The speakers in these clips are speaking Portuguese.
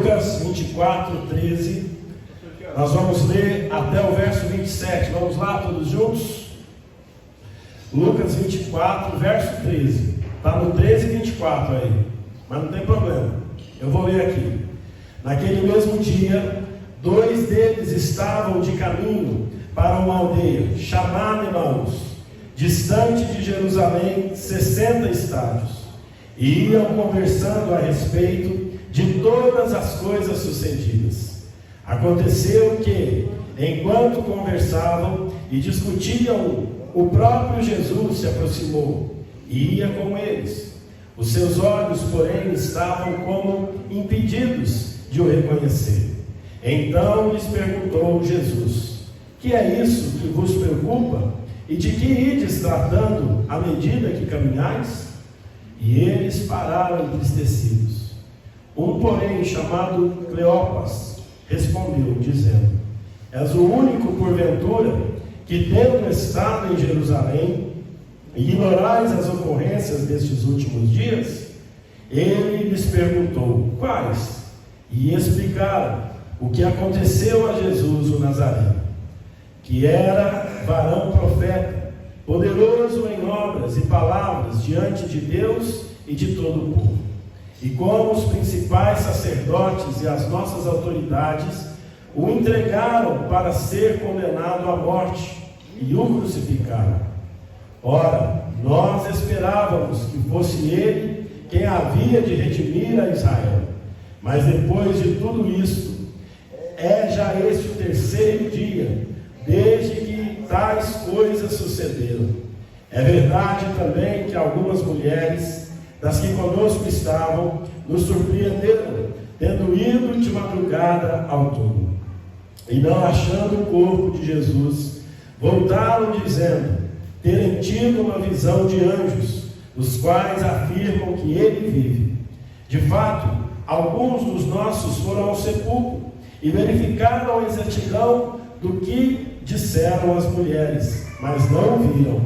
Lucas 24, 13. Nós vamos ler até o verso 27. Vamos lá, todos juntos? Lucas 24, verso 13. Está no 13 e 24 aí, mas não tem problema. Eu vou ler aqui. Naquele mesmo dia, 2 deles estavam de caminho para uma aldeia chamada Emaús, distante de Jerusalém 60 estádios, e iam conversando a respeito de todas as coisas sucedidas. Aconteceu que, enquanto conversavam e discutiam, o próprio Jesus se aproximou e ia com eles. Os seus olhos, porém, estavam como impedidos de o reconhecer. Então lhes perguntou Jesus: que é isso que vos preocupa? E de que ides tratando à medida que caminhais? E eles pararam entristecidos. Um, porém, chamado Cleopas, respondeu, dizendo: és o único, porventura, que, tendo estado em Jerusalém, ignorais as ocorrências destes últimos dias? Ele lhes perguntou: quais? E explicaram o que aconteceu a Jesus o Nazareno, que era varão profeta, poderoso em obras e palavras diante de Deus e de todo o povo. E como os principais sacerdotes e as nossas autoridades o entregaram para ser condenado à morte e o crucificaram. Ora, nós esperávamos que fosse ele quem havia de redimir a Israel. Mas depois de tudo isto, é já este o 3º dia, desde que tais coisas sucederam. É verdade também que algumas mulheres, das que conosco estavam, nos surpreenderam, tendo ido de madrugada ao túmulo, e não achando o corpo de Jesus, voltaram dizendo terem tido uma visão de anjos, os quais afirmam que ele vive. De fato, alguns dos nossos foram ao sepulcro e verificaram a exatidão do que disseram as mulheres, mas não o viram.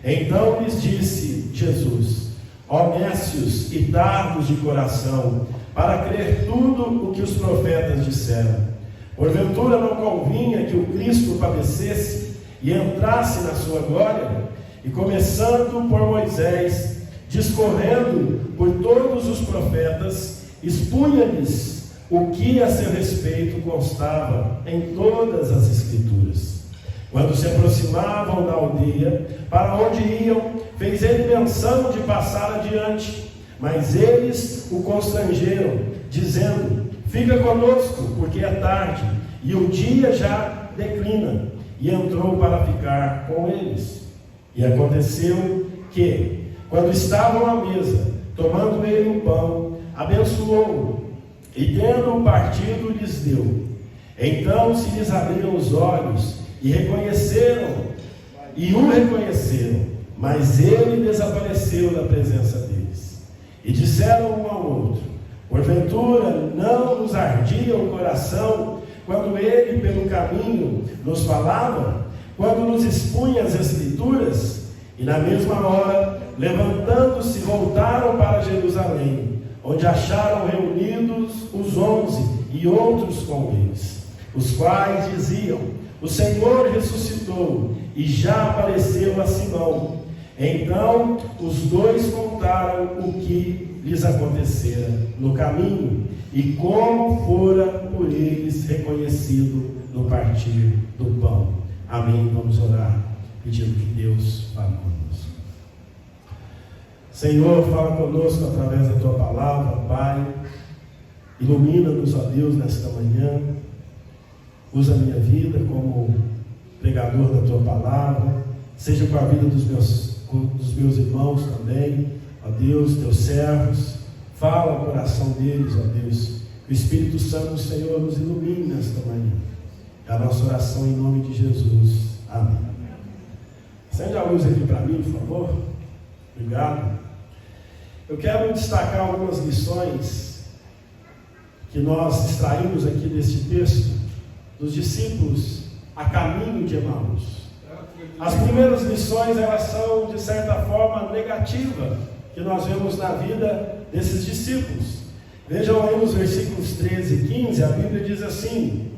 Então lhes disse Jesus: ó nécios e tardos de coração, para crer tudo o que os profetas disseram. Porventura não convinha que o Cristo padecesse e entrasse na sua glória? E começando por Moisés, discorrendo por todos os profetas, expunha-lhes o que a seu respeito constava em todas as Escrituras. Quando se aproximavam da aldeia para onde iam, fez ele menção de passar adiante, mas eles o constrangeram, dizendo: fica conosco, porque é tarde, e o dia já declina. E entrou para ficar com eles. E aconteceu que, quando estavam à mesa, tomando ele o pão, abençoou-o, e tendo-o partido, lhes deu. Então se lhes abriram os olhos, e o reconheceram, mas ele desapareceu da presença deles. E disseram um ao outro: porventura não nos ardia o coração quando ele pelo caminho nos falava, quando nos expunha as Escrituras? E na mesma hora, levantando-se, voltaram para Jerusalém, onde acharam reunidos os 11 e outros com eles, os quais diziam: o Senhor ressuscitou e já apareceu a Simão. Então os dois contaram o que lhes acontecera no caminho e como fora por eles reconhecido no partir do pão. Amém. Vamos orar, pedindo que Deus fale conosco. Senhor, fala conosco através da Tua palavra, Pai. Ilumina-nos, ó Deus, nesta manhã. Usa a minha vida como pregador da Tua palavra. Seja com a vida dos meus irmãos também, ó Deus, Teus servos. Fala ao coração deles, ó Deus. Que o Espírito Santo do Senhor nos ilumine nesta manhã. É a nossa oração em nome de Jesus. Amém. Acende a luz aqui para mim, por favor. Obrigado. Eu quero destacar algumas lições que nós extraímos aqui deste texto dos discípulos a caminho de Emaús. As primeiras lições, elas são de certa forma negativas, que nós vemos na vida desses discípulos. Vejam aí nos versículos 13 e 15, a Bíblia diz assim: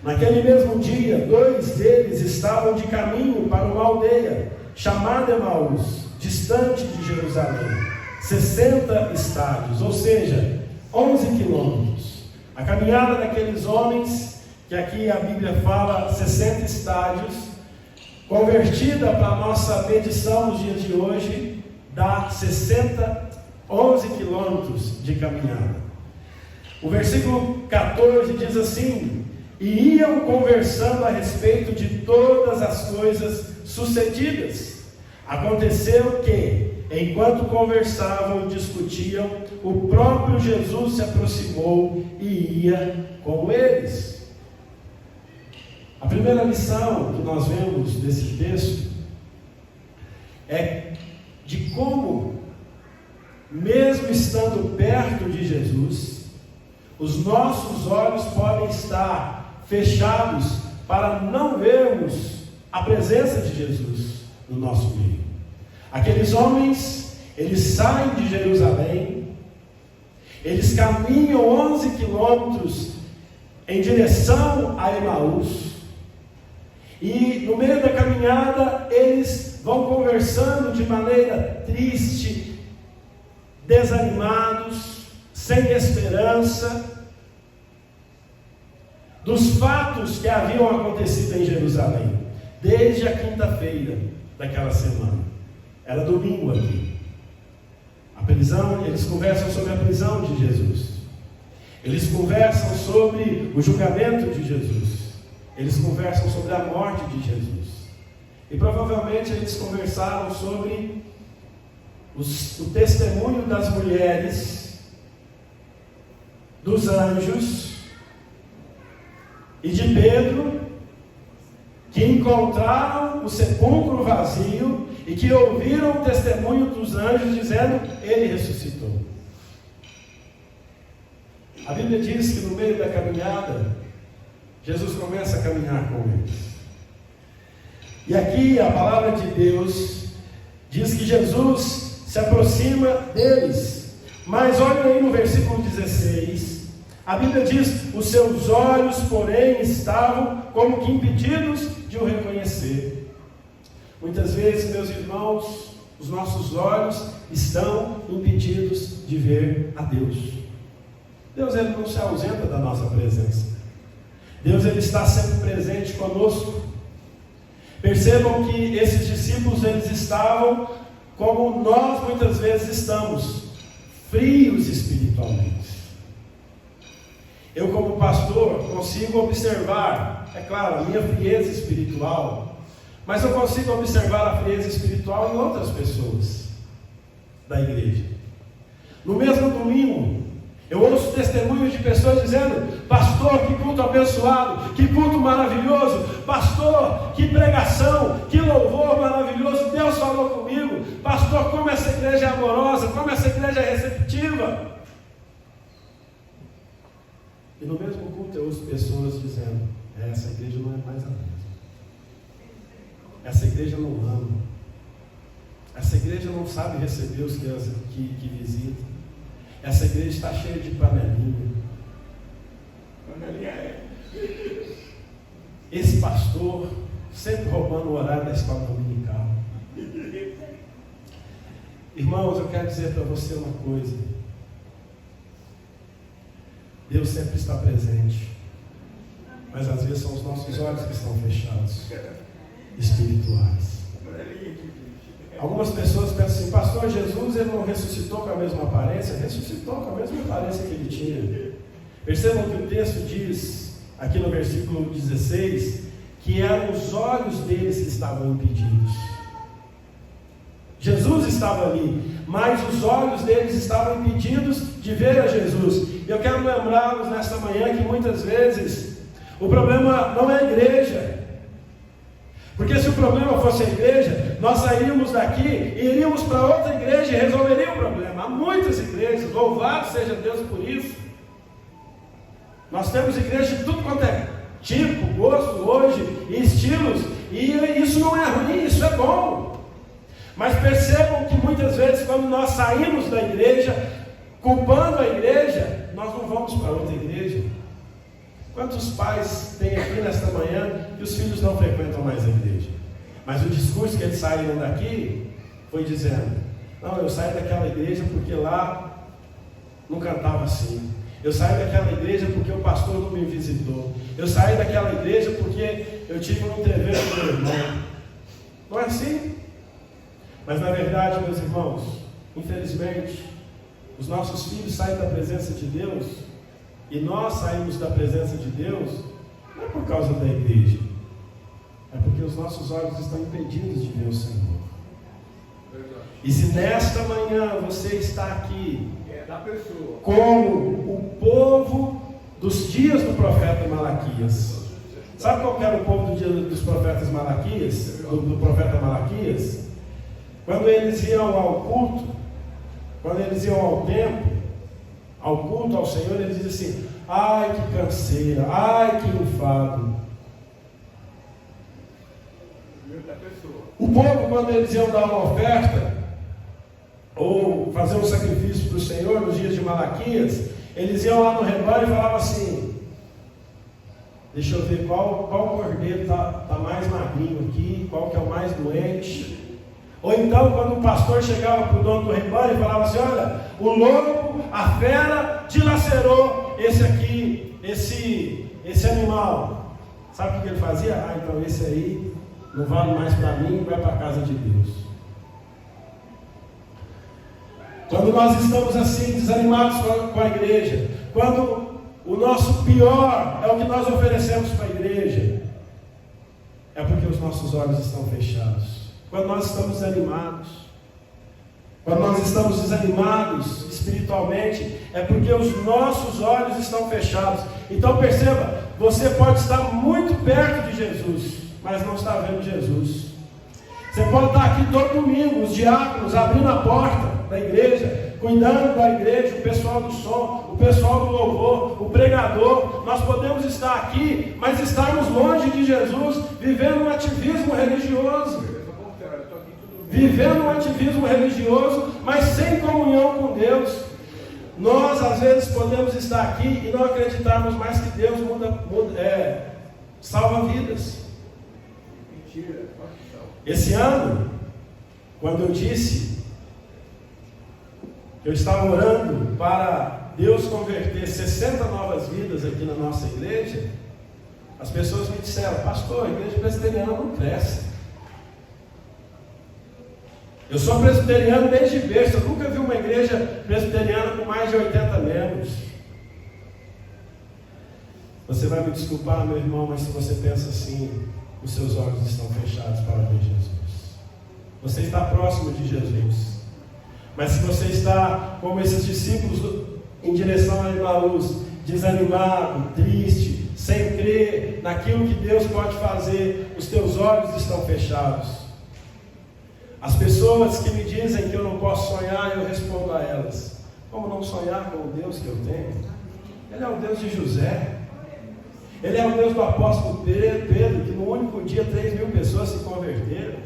naquele mesmo dia, 2 deles estavam de caminho para uma aldeia, chamada Emaús, distante de Jerusalém, 60 estádios, ou seja, 11 quilômetros. A caminhada daqueles homens, que aqui a Bíblia fala 60 estádios, convertida para a nossa medição nos dias de hoje, dá 11 quilômetros de caminhada. O versículo 14 diz assim: e iam conversando a respeito de todas as coisas sucedidas. Aconteceu que, enquanto conversavam e discutiam, o próprio Jesus se aproximou e ia com eles. A primeira lição que nós vemos desse texto é de como, mesmo estando perto de Jesus, os nossos olhos podem estar fechados para não vermos a presença de Jesus no nosso meio. Aqueles homens, eles saem de Jerusalém, eles caminham 11 quilômetros em direção a Emaús, e no meio da caminhada eles vão conversando de maneira triste, desanimados, sem esperança, dos fatos que haviam acontecido em Jerusalém, desde a quinta-feira daquela semana. Era domingo aqui. A prisão, eles conversam sobre a prisão de Jesus. Eles conversam sobre o julgamento de Jesus. Eles conversam sobre a morte de Jesus. E provavelmente eles conversaram sobre o testemunho das mulheres, dos anjos e de Pedro, que encontraram o sepulcro vazio e que ouviram o testemunho dos anjos dizendo: ele ressuscitou. A Bíblia diz que no meio da caminhada, Jesus começa a caminhar com eles. E aqui a palavra de Deus diz que Jesus se aproxima deles. Mas olha aí no versículo 16, a Bíblia diz: os seus olhos, porém, estavam como que impedidos de o reconhecer. Muitas vezes, meus irmãos, os nossos olhos estão impedidos de ver a Deus. Deus, ele não se ausenta da nossa presença. Deus, ele está sempre presente conosco. Percebam que esses discípulos, eles estavam como nós muitas vezes estamos, frios espiritualmente. Eu, como pastor, consigo observar, é claro, a minha frieza espiritual, mas eu consigo observar a frieza espiritual em outras pessoas da igreja. No mesmo domingo, eu ouço testemunhos de pessoas dizendo: pastor, que culto abençoado, que culto maravilhoso, pastor, que pregação, que louvor maravilhoso, Deus falou comigo, pastor, como essa igreja é amorosa, como essa igreja é receptiva. E no mesmo culto eu ouço pessoas dizendo: essa igreja não é mais a mesma, essa igreja não ama, essa igreja não sabe receber os que visitam, essa igreja está cheia de panelinha. Panelinha é. Esse pastor sempre roubando o horário da escola dominical. Irmãos, eu quero dizer para você uma coisa: Deus sempre está presente, mas às vezes são os nossos olhos que estão fechados, espirituais. Algumas pessoas pensam assim: pastor, Jesus, ele não ressuscitou com a mesma aparência? Ressuscitou com a mesma aparência que ele tinha. Percebam que o texto diz, aqui no versículo 16, que eram os olhos deles que estavam impedidos. Jesus estava ali, mas os olhos deles estavam impedidos de ver a Jesus. E eu quero lembrá-los nesta manhã que muitas vezes o problema não é a igreja. Porque se o problema fosse a igreja, nós sairíamos daqui e iríamos para outra igreja e resolveria o problema. Há muitas igrejas, louvado seja Deus por isso. Nós temos igrejas de tudo quanto é tipo, gosto hoje, e estilos, e isso não é ruim, isso é bom. Mas percebam que muitas vezes, quando nós saímos da igreja, culpando a igreja, nós não vamos para outra igreja. Quantos pais tem aqui nesta manhã que os filhos não frequentam mais a igreja? Mas o discurso que eles saíram daqui foi dizendo: não, eu saio daquela igreja porque lá não cantava assim. Eu saio daquela igreja porque o pastor não me visitou. Eu saio daquela igreja porque eu tive um TV com meu irmão. Não é assim? Mas na verdade, meus irmãos, infelizmente, os nossos filhos saem da presença de Deus, e nós saímos da presença de Deus, não é por causa da igreja, é porque os nossos olhos estão impedidos de ver o Senhor. E se nesta manhã você está aqui como o povo dos dias do profeta Malaquias, sabe qual era o povo do dia dos profetas Malaquias, do profeta Malaquias? Quando eles iam ao culto, quando eles iam ao templo, ao culto ao Senhor, eles diziam assim: ai que canseira, ai que enfado. O povo, quando eles iam dar uma oferta ou fazer um sacrifício para o Senhor nos dias de Malaquias, eles iam lá no rebanho e falavam assim: deixa eu ver qual cordeiro está mais magrinho aqui, qual que é o mais doente. Ou então, quando o pastor chegava para o dono do rebanho e falava assim: olha, o lobo, a fera, dilacerou esse aqui, esse animal. Sabe o que ele fazia? Ah, então esse aí não vale mais para mim, vai para a casa de Deus. Quando nós estamos assim, desanimados com a igreja, quando o nosso pior é o que nós oferecemos para a igreja, é porque os nossos olhos estão fechados. Quando nós estamos desanimados, quando nós estamos desanimados espiritualmente, é porque os nossos olhos estão fechados. Então perceba, você pode estar muito perto de Jesus, mas não está vendo Jesus. Você pode estar aqui todo domingo, os diáconos abrindo a porta da igreja, cuidando da igreja, o pessoal do som, o pessoal do louvor, o pregador. Nós podemos estar aqui, mas estarmos longe de Jesus, vivendo um ativismo religioso. Vivendo um ativismo religioso, mas sem comunhão com Deus. Nós às vezes podemos estar aqui e não acreditarmos mais que Deus salva vidas. Mentira. Esse ano, quando eu disse que eu estava orando para Deus converter 60 novas vidas aqui na nossa igreja, as pessoas me disseram: pastor, a igreja presbiteriana não cresce. Eu sou presbiteriano desde berço, eu nunca vi uma igreja presbiteriana com mais de 80 membros. Você vai me desculpar, meu irmão, mas se você pensa assim, os seus olhos estão fechados para ver Jesus. Você está próximo de Jesus. Mas se você está como esses discípulos em direção a Emaús, desanimado, triste, sem crer naquilo que Deus pode fazer, os teus olhos estão fechados. As pessoas que me dizem que eu não posso sonhar, eu respondo a elas: como não sonhar com o Deus que eu tenho? Ele é o Deus de José. Ele é o Deus do apóstolo Pedro, que no único dia 3.000 pessoas se converteram.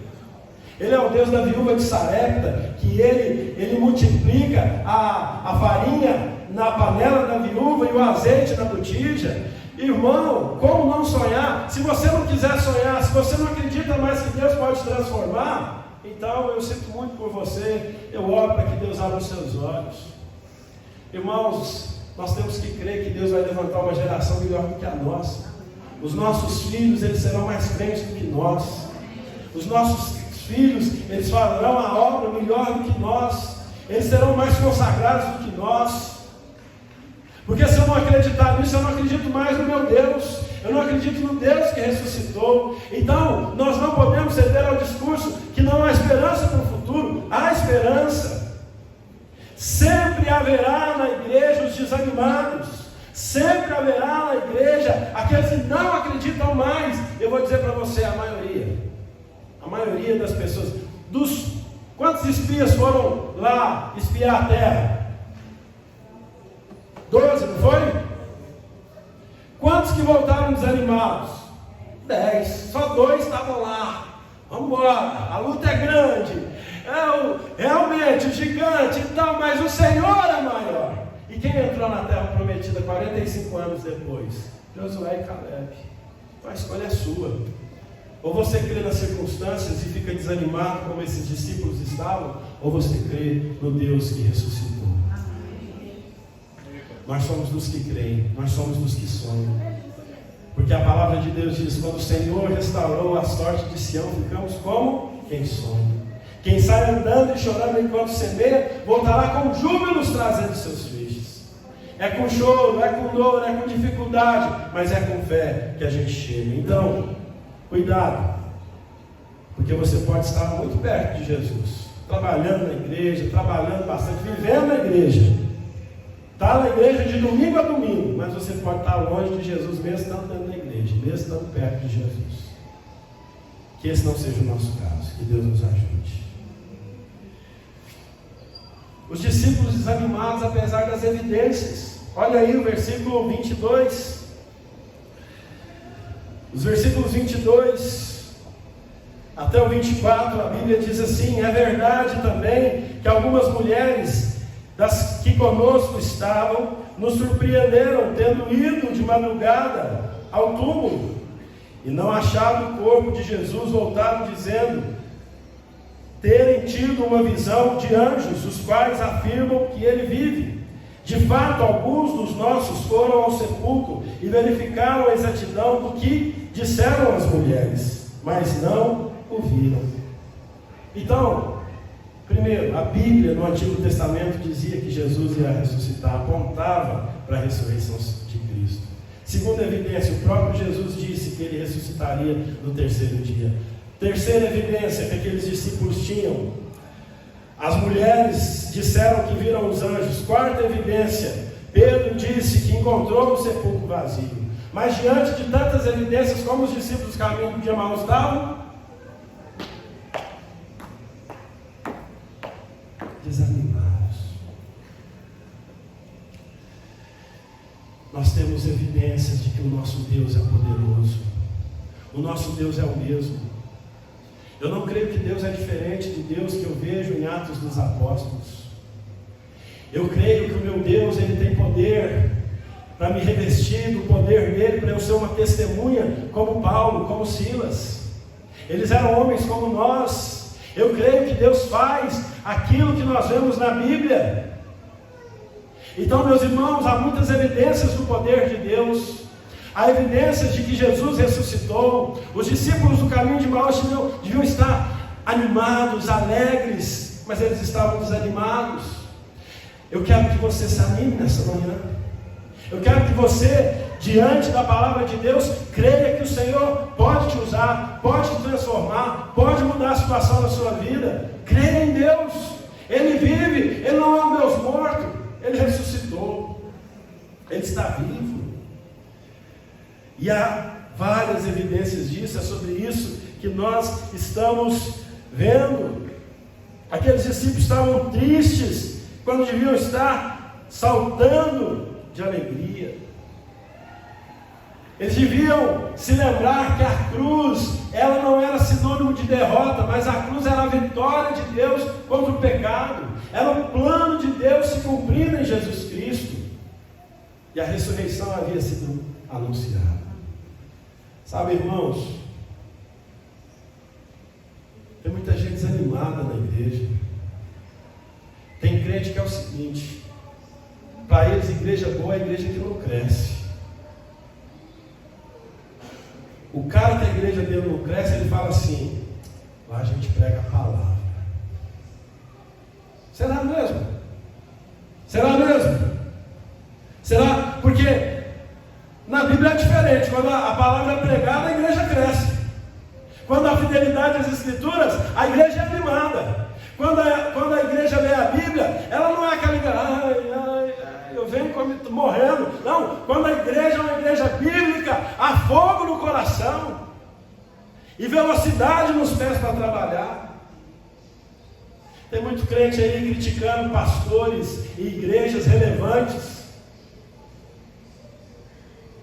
Ele é o Deus da viúva de Sarepta, que ele multiplica a farinha na panela da viúva e o azeite na botija. Irmão, como não sonhar? Se você não quiser sonhar, se você não acredita mais que Deus pode transformar, então eu sinto muito por você, eu oro para que Deus abra os seus olhos. Irmãos, nós temos que crer que Deus vai levantar uma geração melhor do que a nossa. Os nossos filhos, eles serão mais crentes do que nós. Os nossos filhos, eles farão a obra melhor do que nós. Eles serão mais consagrados do que nós. Porque se eu não acreditar nisso, eu não acredito mais no meu Deus. Eu não acredito no Deus que ressuscitou. Então, nós não podemos ceder ao discurso que não há esperança para o futuro. Há esperança. Sempre haverá na igreja os desanimados. Sempre haverá na igreja aqueles que não acreditam mais. Eu vou dizer para você, a maioria das pessoas. Quantos espias foram lá espiar a terra? 12, não foi? Quantos que voltaram desanimados? 10. Só 2 estavam lá. Vamos embora, a luta é grande. Realmente o gigante e tal, mas o Senhor é maior. quem entrou na terra prometida 45 anos depois? Josué e Caleb. A escolha é sua. Ou você crê nas circunstâncias e fica desanimado como esses discípulos estavam, ou você crê no Deus que ressuscitou. Nós somos dos que creem, nós somos dos que sonham. Porque a palavra de Deus diz: quando o Senhor restaurou a sorte de Sião, ficamos como quem sonha. Quem sai andando e chorando enquanto semeia, voltará com júbilos trazendo seus feixes. É com choro, é com dor, é com dificuldade, mas é com fé que a gente chega. Então, cuidado, porque você pode estar muito perto de Jesus, trabalhando na igreja, trabalhando bastante, vivendo na igreja. Está na igreja de domingo a domingo, mas você pode estar longe de Jesus mesmo estando dentro da igreja, mesmo estando perto de Jesus. Que esse não seja o nosso caso, que Deus nos ajude. Os discípulos desanimados apesar das evidências. Olha aí o versículo 22. Os versículos 22 até o 24, a Bíblia diz assim: é verdade também que algumas mulheres das que conosco estavam nos surpreenderam, tendo ido de madrugada ao túmulo e não achado o corpo de Jesus, voltaram dizendo terem tido uma visão de anjos, os quais afirmam que ele vive. De fato, alguns dos nossos foram ao sepulcro e verificaram a exatidão do que disseram as mulheres, mas não o viram. Então, primeiro, a Bíblia no Antigo Testamento dizia que Jesus ia ressuscitar, apontava para a ressurreição de Cristo. Segunda evidência, o próprio Jesus disse que ele ressuscitaria no terceiro dia. Terceira evidência que aqueles discípulos tinham: as mulheres disseram que viram os anjos. Quarta evidência, Pedro disse que encontrou o sepulcro vazio. Mas diante de tantas evidências, como os discípulos caminhando de Emaús estavam? Desanimados. Nós temos evidências de que o nosso Deus é poderoso. O nosso Deus é o mesmo. Eu não creio que Deus é diferente do Deus que eu vejo em Atos dos Apóstolos. Eu creio que o meu Deus, ele tem poder para me revestir do poder dele, para eu ser uma testemunha como Paulo, como Silas. Eles eram homens como nós. Eu creio que Deus faz aquilo que nós vemos na Bíblia. Então, meus irmãos, há muitas evidências do poder de Deus. Há evidências de que Jesus ressuscitou. Os discípulos do caminho de Emaús deviam estar animados, alegres, mas eles estavam desanimados. Eu quero que você se anime nessa manhã. Eu quero que você, diante da palavra de Deus, creia que o Senhor pode te usar, pode te transformar, pode mudar a situação da sua vida. Creia em Deus. Ele vive, Ele não é um Deus morto, Ele ressuscitou, Ele está vivo. E há várias evidências disso, é sobre isso que nós estamos vendo. Aqueles discípulos estavam tristes, quando deviam estar saltando de alegria. Eles deviam se lembrar que a cruz, ela não era sinônimo de derrota, mas a cruz era a vitória de Deus contra o pecado. Era o plano de Deus se cumprindo em Jesus Cristo. E a ressurreição havia sido anunciada. Sabe, irmãos, tem muita gente desanimada na igreja. Tem crente que é o seguinte: para eles, igreja boa é a igreja que não cresce. O cara que a igreja dele não cresce, ele fala assim: lá a gente prega a palavra. Será mesmo? Será mesmo? Será? Porque na Bíblia é diferente. Quando a palavra é pregada, a igreja cresce. Quando a fidelidade às Escrituras, a igreja é animada. Quando a igreja lê a Bíblia, ela não é aquela igreja, eu venho morrendo. Não, quando a igreja é uma igreja bíblica, há fogo no coração e velocidade nos pés para trabalhar. Tem muito crente aí criticando pastores e igrejas relevantes,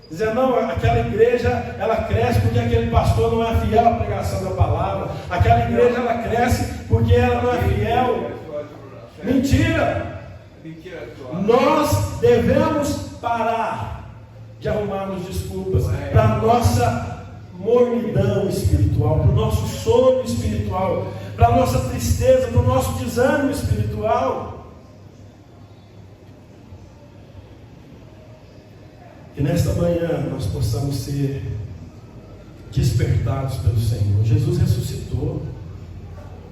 dizendo: não, aquela igreja ela cresce porque aquele pastor não é fiel à pregação da palavra. Aquela igreja ela cresce porque ela não é fiel. Mentira! Nós devemos parar de arrumarmos desculpas para a nossa mornidão espiritual, para o nosso sono espiritual, para a nossa tristeza, para o nosso desânimo espiritual. Que nesta manhã nós possamos ser despertados pelo Senhor. Jesus ressuscitou.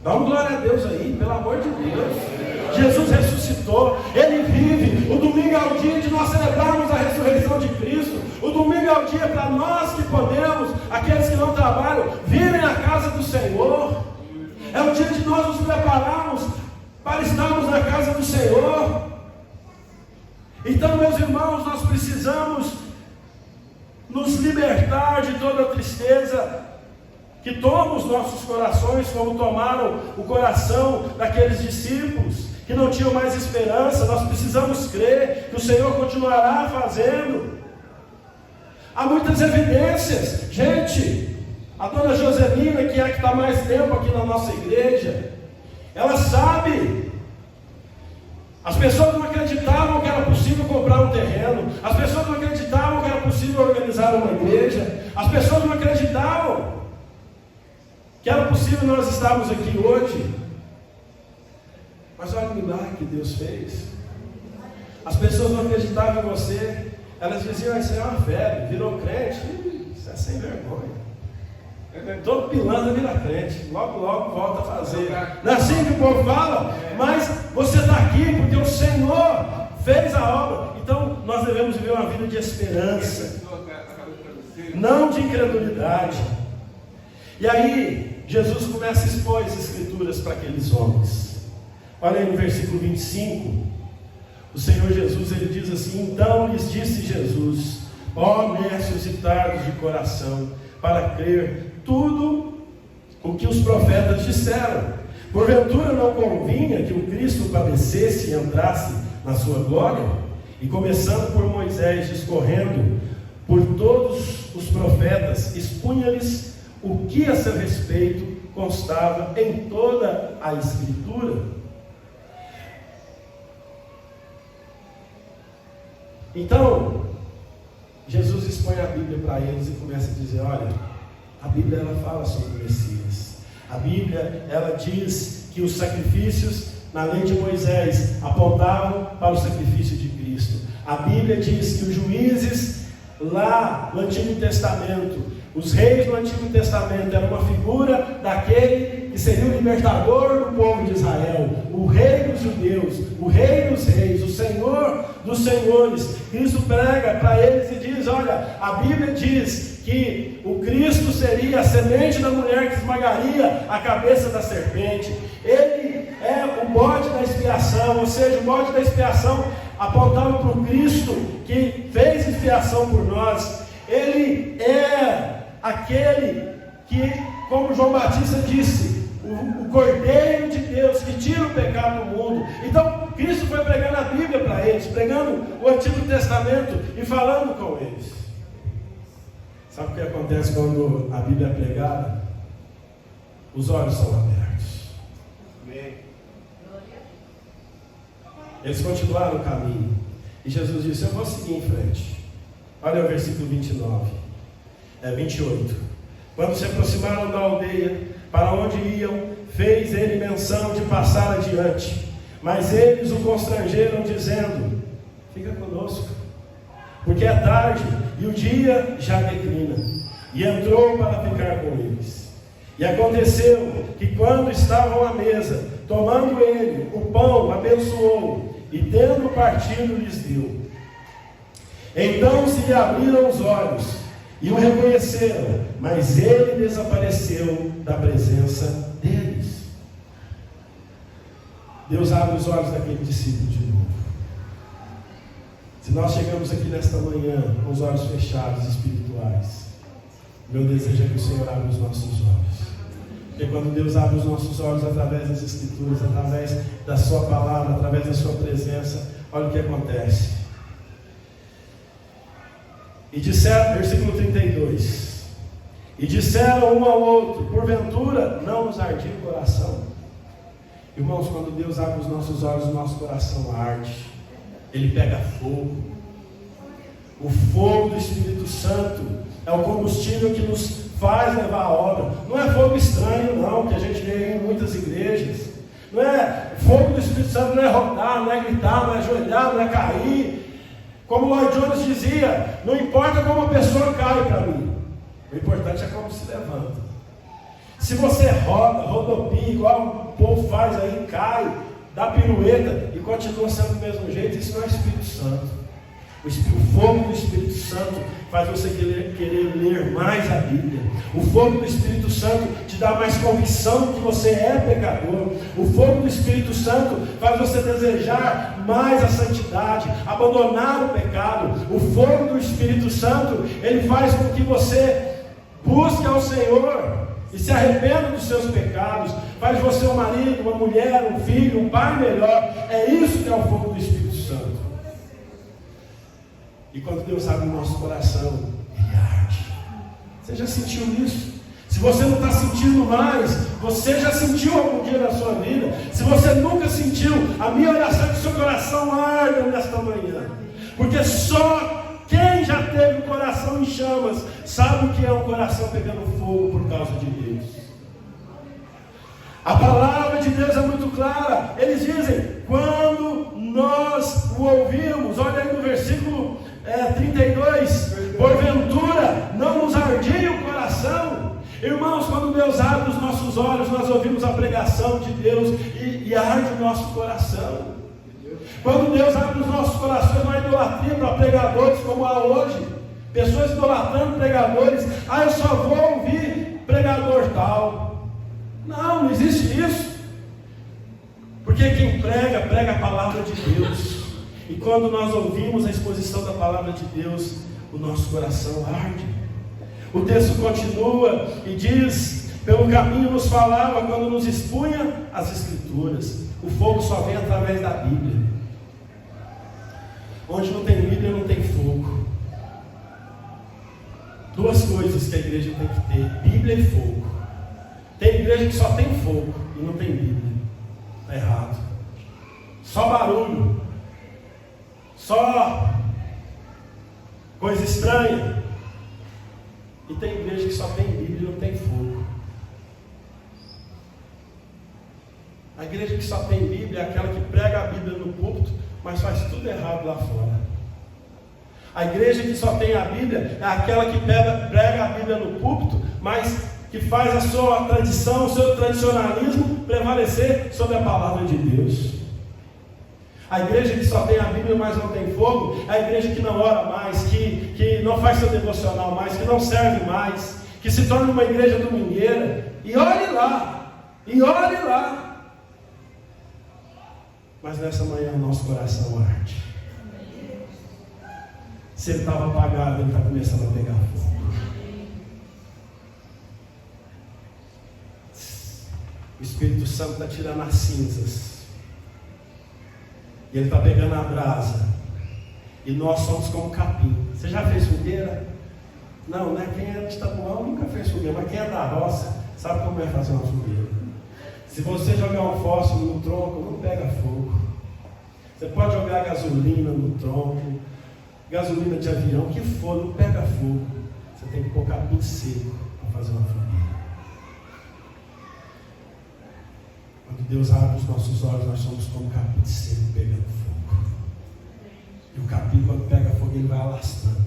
Dá uma glória a Deus aí, pelo amor de Deus. Jesus ressuscitou, Ele vive. O domingo é o dia de nós celebrarmos a ressurreição de Cristo. O domingo é o dia para nós que podemos, aqueles que não trabalham, virem à casa do Senhor. É o dia de nós nos prepararmos para estarmos na casa do Senhor. Então, meus irmãos, nós precisamos nos libertar de toda a tristeza que toma os nossos corações, como tomaram o coração daqueles discípulos que não tinham mais esperança. Nós precisamos crer que o Senhor continuará fazendo. Há muitas evidências. Gente, a dona Joselina, que é a que está mais tempo aqui na nossa igreja, ela sabe. As pessoas não acreditavam que era possível comprar um terreno. As pessoas não acreditavam que era possível organizar uma igreja. As pessoas não acreditavam que era possível nós estarmos aqui hoje. Mas olha o milagre que Deus fez. As pessoas não acreditavam em você. Elas diziam: isso é uma febre, virou crente. Isso é sem vergonha. Todo pilantra vira crente, logo volta a fazer. Não é assim que o povo fala? Mas você está aqui porque o Senhor fez a obra. Então nós devemos viver uma vida de esperança, não de incredulidade. E aí Jesus começa a expor as escrituras para aqueles homens. Olha aí no versículo 25. O Senhor Jesus, ele diz assim: então lhes disse Jesus: ó necios e tardos de coração, para crer tudo o que os profetas disseram. Porventura não convinha que o Cristo padecesse e entrasse na sua glória? E começando por Moisés, discorrendo por todos os profetas, expunha-lhes o que a seu respeito constava em toda a Escritura. Então, Jesus expõe a Bíblia para eles e começa a dizer: olha, a Bíblia ela fala sobre o Messias. A Bíblia ela diz que os sacrifícios na lei de Moisés apontavam para o sacrifício de Cristo. A Bíblia diz que os juízes lá no Antigo Testamento, os reis do Antigo Testamento, eram uma figura daquele que seria o libertador do povo de Israel, o rei dos judeus, o rei dos reis, o Senhor dos senhores. Cristo prega para eles e diz: olha, a Bíblia diz que o Cristo seria a semente da mulher que esmagaria a cabeça da serpente. Ele é o bode da expiação, ou seja, o bode da expiação apontava para o Cristo que fez expiação por nós. Ele é aquele que, como João Batista disse, o Cordeiro de Deus que tira o pecado do mundo. Então Cristo foi pregando a Bíblia para eles, pregando o Antigo Testamento e falando com eles. Sabe o que acontece quando a Bíblia é pregada? Os olhos são abertos. Amém. Eles continuaram o caminho. E Jesus disse: eu vou seguir em frente. Olha o versículo 28. Quando se aproximaram da aldeia para onde iam, fez ele menção de passar adiante. Mas eles o constrangeram, dizendo: fica conosco, porque é tarde e o dia já declina. E entrou para ficar com eles. E aconteceu que quando estavam à mesa, tomando ele o pão, abençoou, e tendo partido lhes deu. Então se lhe abriram os olhos e o reconheceram, mas ele desapareceu da presença deles. Deus abre os olhos daquele discípulo de novo. Se nós chegamos aqui nesta manhã com os olhos fechados espirituais, meu desejo é que o Senhor abra os nossos olhos. Porque quando Deus abre os nossos olhos através das Escrituras, através da sua palavra, através da sua presença, olha o que acontece. E disseram, versículo 32, e disseram um ao outro: porventura não nos ardia o coração Irmãos, quando Deus abre os nossos olhos, o nosso coração arde. Ele pega fogo. O fogo do Espírito Santo é o combustível que nos faz levar a obra. Não é fogo estranho, não, que a gente vê em muitas igrejas. Não é fogo do Espírito Santo, não é rodar, não é gritar, não é ajoelhar, não é cair. Como Lloyd Jones dizia, não importa como a pessoa cai para mim, o importante é como se levanta. Se você rodopia, igual o povo faz aí, cai, dá pirueta e continua sendo do mesmo jeito, isso não é Espírito Santo. O fogo do Espírito Santo faz você querer ler mais a Bíblia. O fogo do Espírito Santo te dá mais convicção de que você é pecador. O fogo do Espírito Santo faz você desejar mais a santidade, abandonar o pecado. O fogo do Espírito Santo, ele faz com que você busque ao Senhor e se arrependa dos seus pecados. Faz de você um marido, uma mulher, um filho, um pai melhor. É isso que é o fogo do Espírito Santo. E quando Deus abre o nosso coração, Ele arde. Você já sentiu isso? Se você não está sentindo mais, você já sentiu algum dia na sua vida. Se você nunca sentiu, a minha oração é que o seu coração arde nesta manhã. Porque só quem já teve o coração em chamas sabe o que é um coração pegando fogo por causa de Deus. A palavra de Deus é muito clara. Eles dizem, quando nós o ouvimos, olha aí no versículo 32, porventura não nos ardia o coração. Irmãos, quando Deus abre os nossos olhos, nós ouvimos a pregação de Deus e arde o nosso coração. Quando Deus abre os nossos corações, não há idolatria para pregadores como há hoje. Pessoas idolatrando pregadores. Eu só vou ouvir pregador tal. Não existe isso. Porque quem prega, prega a palavra de Deus. E quando nós ouvimos a exposição da palavra de Deus, o nosso coração arde. O texto continua e diz, pelo caminho nos falava quando nos expunha as Escrituras. O fogo só vem através da Bíblia. Onde não tem Bíblia, não tem fogo. Duas coisas que a igreja tem que ter: Bíblia e fogo. Tem igreja que só tem fogo e não tem Bíblia. Está errado. Só barulho. Só coisa estranha. E tem igreja que só tem Bíblia e não tem fogo. A igreja que só tem Bíblia é aquela que prega a Bíblia no púlpito, mas faz tudo errado lá fora. A igreja que só tem a Bíblia é aquela que prega a Bíblia no púlpito, mas que faz a sua tradição, o seu tradicionalismo prevalecer sobre a palavra de Deus. A igreja que só tem a Bíblia, mas não tem fogo, é a igreja que não ora mais, que não faz seu devocional mais, que não serve mais, que se torna uma igreja domingueira. E olhe lá, mas nessa manhã o nosso coração arde. Se ele estava apagado, ele está começando a pegar fogo. O Espírito Santo está tirando as cinzas. E ele está pegando a brasa. E nós somos como capim. Você já fez fogueira? Não, né? Quem é de Tabuão nunca fez fogueira. Mas quem é da roça sabe como é fazer uma fogueira. Se você jogar um fósforo no tronco, não pega fogo. Você pode jogar gasolina no tronco, gasolina de avião, o que for, não pega fogo. Você tem que pôr capim seco para fazer uma fogueira. Quando Deus abre os nossos olhos, nós somos como capim seco pegando fogo. E o capim, quando pega fogo, ele vai alastrando.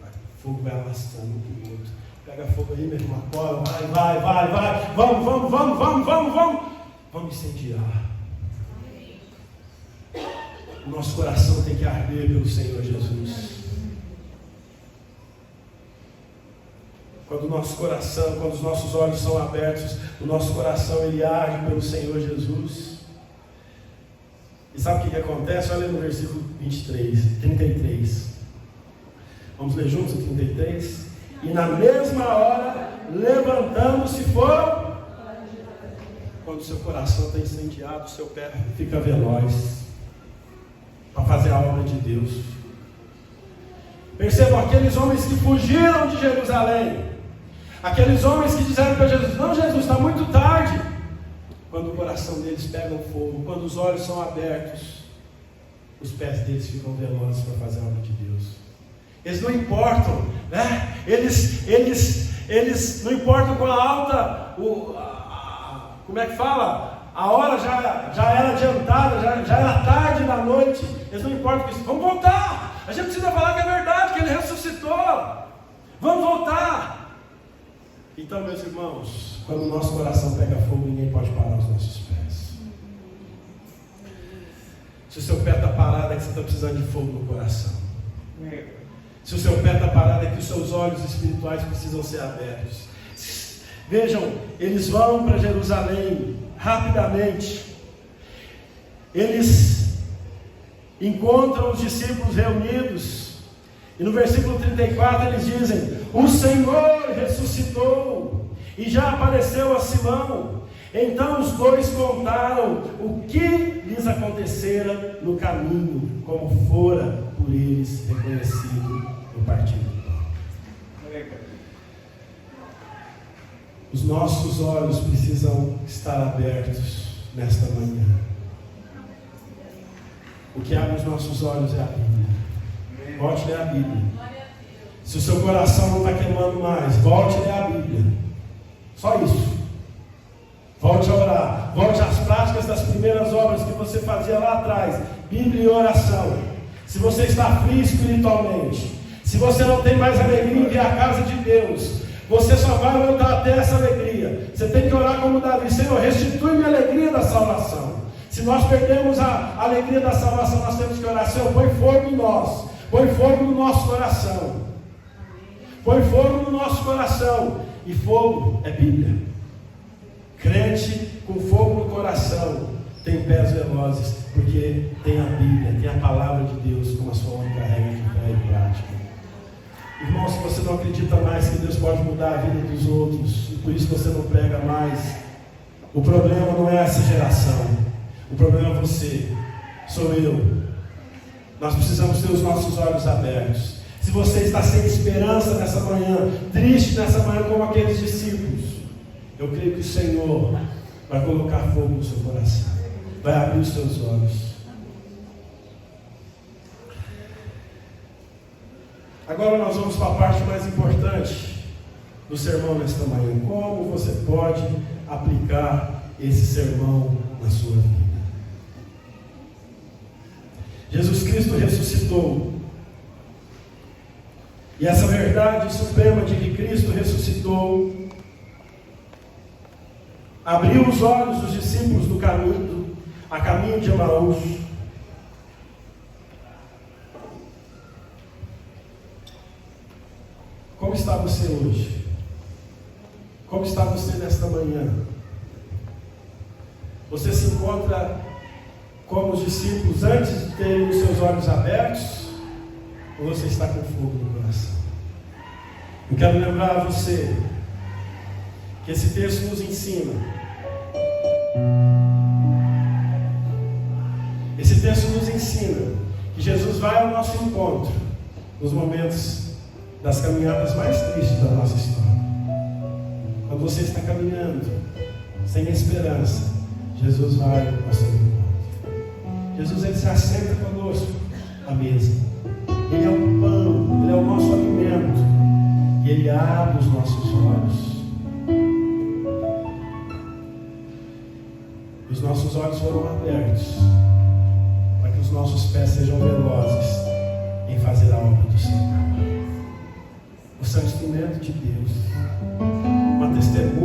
O fogo vai alastrando um do outro. Pega fogo aí, meu irmão, apoia, vai. Vamos incendiar. O nosso coração tem que arder pelo Senhor Jesus. Quando os nossos olhos são abertos, o nosso coração ele arde pelo Senhor Jesus. E sabe o que acontece? Olha no versículo 33. Vamos ler juntos o 33? E na mesma hora, levantando-se foram. Quando o seu coração está incendiado, o seu pé fica veloz para fazer a obra de Deus. Percebam, aqueles homens que fugiram de Jerusalém, aqueles homens que disseram para Jesus: não, Jesus, está muito tarde, quando o coração deles pega fogo, quando os olhos são abertos, os pés deles ficam velozes para fazer a obra de Deus. Eles não importam, né? Eles não importam com a alta, como é que fala? A hora já era adiantada, já era tarde da noite. Eles não importam com isso. Vamos voltar. A gente precisa falar que é verdade, que Ele ressuscitou. Vamos voltar. Então, meus irmãos, quando o nosso coração pega fogo, ninguém pode parar os nossos pés. Se o seu pé está parado, é que você está precisando de fogo no coração. Se o seu pé está parado, é que os seus olhos espirituais precisam ser abertos. Vejam, eles vão para Jerusalém rapidamente. Eles encontram os discípulos reunidos. E no versículo 34 eles dizem: o Senhor ressuscitou e já apareceu a Simão. Então os dois contaram o que lhes acontecera no caminho, como fora por eles reconhecido no partir do pão. Os nossos olhos precisam estar abertos nesta manhã. O que abre os nossos olhos é a Bíblia. Volte a ler a Bíblia. Se o seu coração não está queimando mais, volte a ler a Bíblia. Só isso. Volte a orar. Volte às práticas das primeiras obras que você fazia lá atrás. Bíblia e oração. Se você está frio espiritualmente, se você não tem mais alegria em vir à casa de Deus, você só vai voltar até essa alegria. Você tem que orar como Davi: Senhor, restitui-me a alegria da salvação. Se nós perdemos a alegria da salvação, nós temos que orar: Senhor, põe fogo em nós, põe fogo no nosso coração, põe fogo no nosso coração. E fogo é Bíblia. Crente com fogo no coração tem pés velozes, porque tem a Bíblia, tem a palavra de Deus como a sua única regra de fé e prática. Irmão, se você não acredita mais que Deus pode mudar a vida dos outros, e por isso você não prega mais, o problema não é essa geração, o problema é você, sou eu. Nós precisamos ter os nossos olhos abertos. Se você está sem esperança nessa manhã, triste nessa manhã como aqueles discípulos, eu creio que o Senhor vai colocar fogo no seu coração, vai abrir os seus olhos. Agora nós vamos para a parte mais importante do sermão nesta manhã: como você pode aplicar esse sermão na sua vida. Jesus Cristo ressuscitou, e essa verdade suprema de que Cristo ressuscitou abriu os olhos dos discípulos a caminho de Emaús. Como está você hoje? Como está você nesta manhã? Você se encontra como os discípulos antes de terem os seus olhos abertos? Ou você está com fogo no coração? Eu quero lembrar a você que esse texto nos ensina. Esse texto nos ensina que Jesus vai ao nosso encontro nos momentos das caminhadas mais tristes da nossa história. Quando você está caminhando sem esperança, Jesus vai ao seu encontro. Jesus, Ele se assenta conosco à mesa. Ele é o pão, Ele é o nosso alimento, e Ele abre os nossos olhos. Os nossos olhos foram abertos para que os nossos pés sejam velozes em fazer a obra do Senhor. O santo instrumento de Deus, uma testemunha